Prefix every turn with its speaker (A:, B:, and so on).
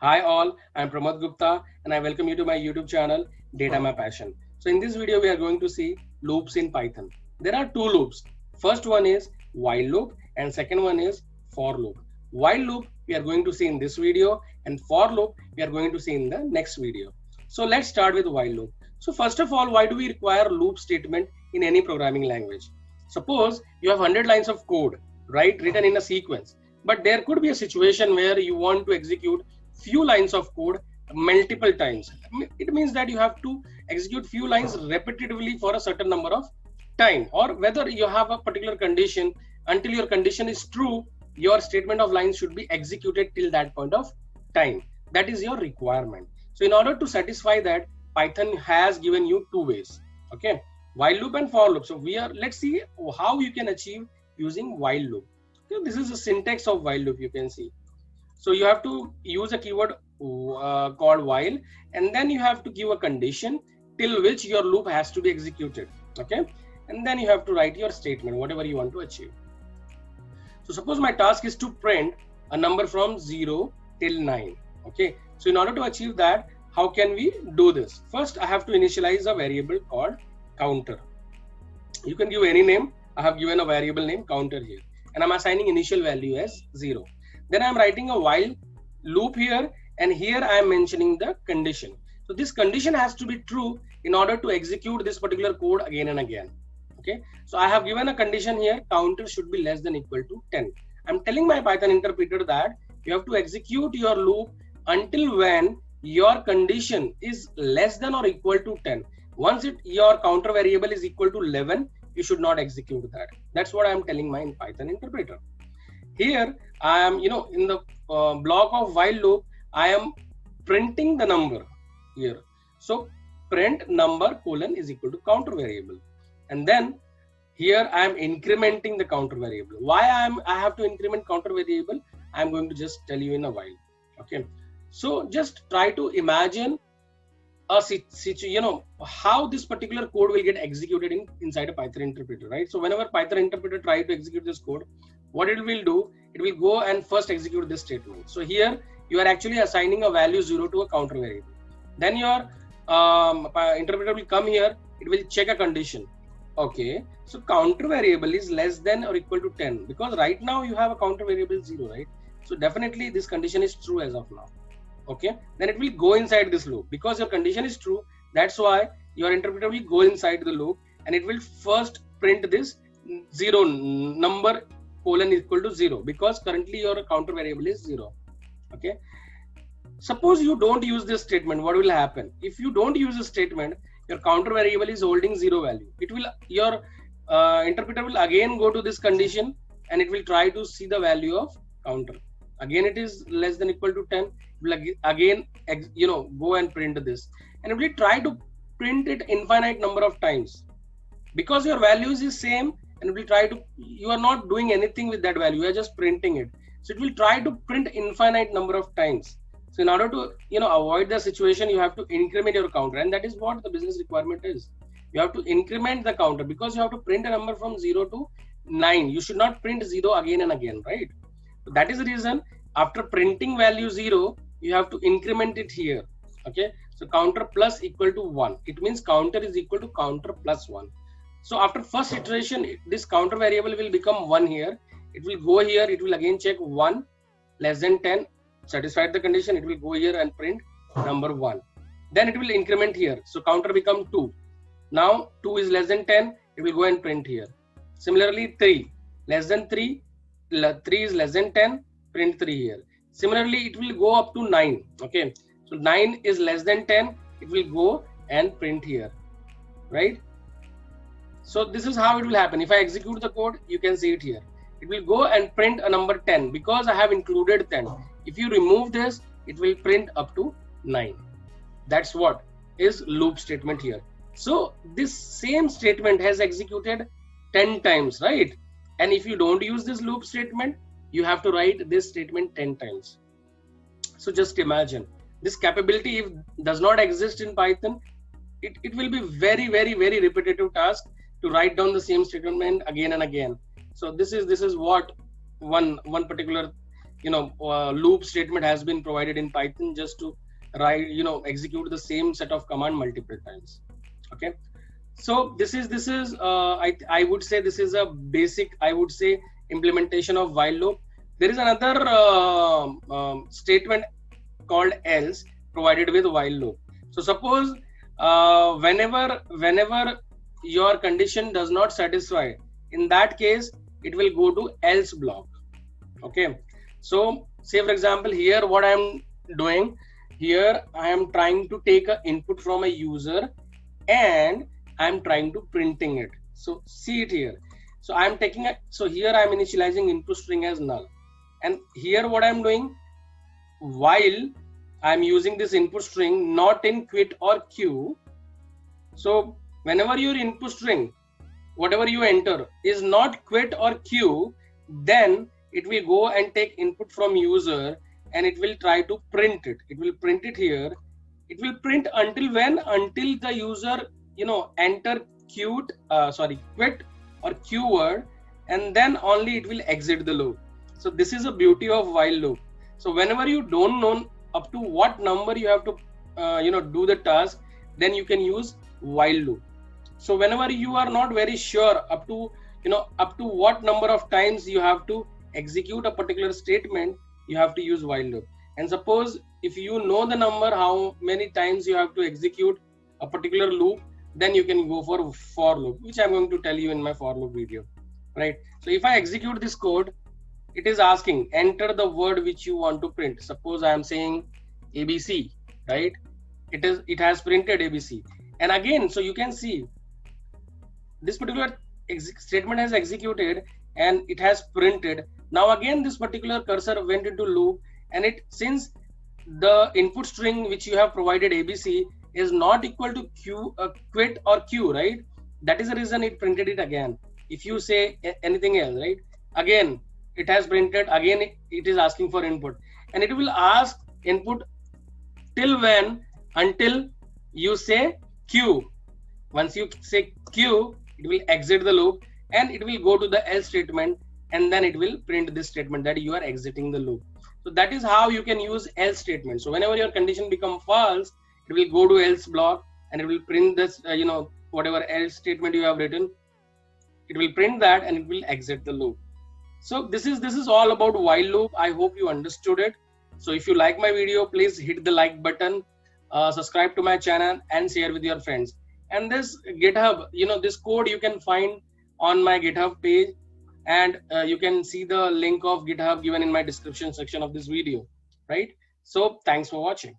A: Hi all, I'm Pramod Gupta and I welcome you to my YouTube channel Data My Passion. So in this video we are going to see loops in Python. There are two loops. First one is while loop and second one is for loop. While loop we are going to see in this video and for loop we are going to see in the next video. So let's start with while loop. So first of all, why do we require loop statement in any programming language? Suppose you have 100 lines of code, right, written in a sequence, but there could be a situation where you want to execute few lines of code multiple times. It means that you have to execute few lines repetitively for a certain number of time, or whether you have a particular condition. Until your condition is true, your statement of lines should be executed till that point of time. That is your requirement. So in order to satisfy that, Python has given you two ways, okay, while loop and for loop. So let's see how you can achieve using while loop. Okay, this is the syntax of while loop. You can see, so you have to use a keyword called while, and then you have to give a condition till which your loop has to be executed, okay, and then you have to write your statement, whatever you want to achieve. So suppose my task is to print a number from 0 till 9, okay. So in order to achieve that, how can we do this? First, I have to initialize a variable called counter. You can give any name. I have given a variable name counter here, and I'm assigning initial value as 0. Then I'm writing a while loop here, and here I am mentioning the condition. So this condition has to be true in order to execute this particular code again and again. Okay, so I have given a condition here, counter should be less than equal to 10. I'm telling my Python interpreter that you have to execute your loop until when your condition is less than or equal to 10. Once your counter variable is equal to 11, you should not execute that. That's what I'm telling my Python interpreter. Here I am, in the block of while loop, I am printing the number here. So print number colon is equal to counter variable, and then here I am incrementing the counter variable. Why I have to increment counter variable, I am going to just tell you in a while. Okay, so just try to imagine a situation, how this particular code will get executed inside a Python interpreter, right? So whenever Python interpreter try to execute this code, what it will do, it will go and first execute this statement. So here you are actually assigning a value 0 to a counter variable. Then your interpreter will come here, it will check a condition. Okay, so counter variable is less than or equal to 10, because right now you have a counter variable 0, right? So definitely this condition is true as of now. Okay, then it will go inside this loop because your condition is true. That's why your interpreter will go inside the loop, and it will first print this 0 number colon equal to 0, because currently your counter variable is 0. Okay, suppose you don't use this statement, what will happen? If you don't use this statement, your counter variable is holding 0 value. It will, your interpreter will again go to this condition, and it will try to see the value of counter. Again it is less than equal to 10. It will again go and print this, and it will try to print it infinite number of times, because your values is same, and it will try to, you are not doing anything with that value, you are just printing it. So it will try to print infinite number of times. So in order to avoid the situation, you have to increment your counter, and that is what the business requirement is. You have to increment the counter, because you have to print a number from 0 to 9. You should not print 0 again and again, right? So that is the reason, after printing value 0, you have to increment it here. Okay, so counter plus equal to 1, it means counter is equal to counter plus 1. So after first iteration, this counter variable will become 1 here. It will go here, it will again check 1 less than 10, satisfied the condition, it will go here and print number 1. Then it will increment here, so counter become 2. Now 2 is less than 10, it will go and print here. Similarly 3 less than 3, 3 is less than 10, print 3 here. Similarly it will go up to 9. Okay, so 9 is less than 10, it will go and print here, right? So this is how it will happen. If I execute the code, you can see it here. It will go and print a number 10, because I have included 10. If you remove this, it will print up to 9. That's what is loop statement here. So this same statement has executed 10 times, right? And if you don't use this loop statement, you have to write this statement 10 times. So just imagine, this capability if does not exist in Python, it will be very repetitive task to write down the same statement again and again. So this is what one particular loop statement has been provided in Python just to write, execute the same set of command multiple times. Okay. So this is I would say this is a basic, I would say, implementation of while loop. There is another statement called else provided with while loop. So suppose whenever your condition does not satisfy, in that case it will go to else block. Okay. So say for example, here what I am doing, here I am trying to take an input from a user and I'm trying to printing it. So see it here. So I'm taking a, so here I'm initializing input string as null, and here what I'm doing, while I'm using this input string not in quit or queue. So whenever your input string, whatever you enter, is not quit or queue, then it will go and take input from user and it will try to print it. It will print it here. It will print until when? Until the user enter quit or queue word, and then only it will exit the loop. So this is the beauty of while loop. So whenever you don't know up to what number you have to do the task, then you can use while loop. So whenever you are not very sure up to what number of times you have to execute a particular statement, you have to use while loop. And suppose if you know the number how many times you have to execute a particular loop, then you can go for loop, which I'm going to tell you in my for loop video, right? So if I execute this code, it is asking enter the word which you want to print. Suppose I am saying ABC, right? It has printed ABC, and again, so you can see this particular statement has executed and it has printed. Now again this particular cursor went into loop, and since the input string which you have provided ABC is not equal to quit or queue, right? That is the reason it printed it again. If you say anything else, right, again it has printed, again it is asking for input, and it will ask input till when? Until you say queue. Once you say queue, it will exit the loop and it will go to the else statement, and then it will print this statement that you are exiting the loop. So that is how you can use else statement. So whenever your condition become false, it will go to else block and it will print this whatever else statement you have written, it will print that and it will exit the loop. So this is all about while loop. I hope you understood it. So if you like my video, please hit the like button, subscribe to my channel and share with your friends. And this GitHub, this code you can find on my GitHub page, and you can see the link of GitHub given in my description section of this video, right? So thanks for watching.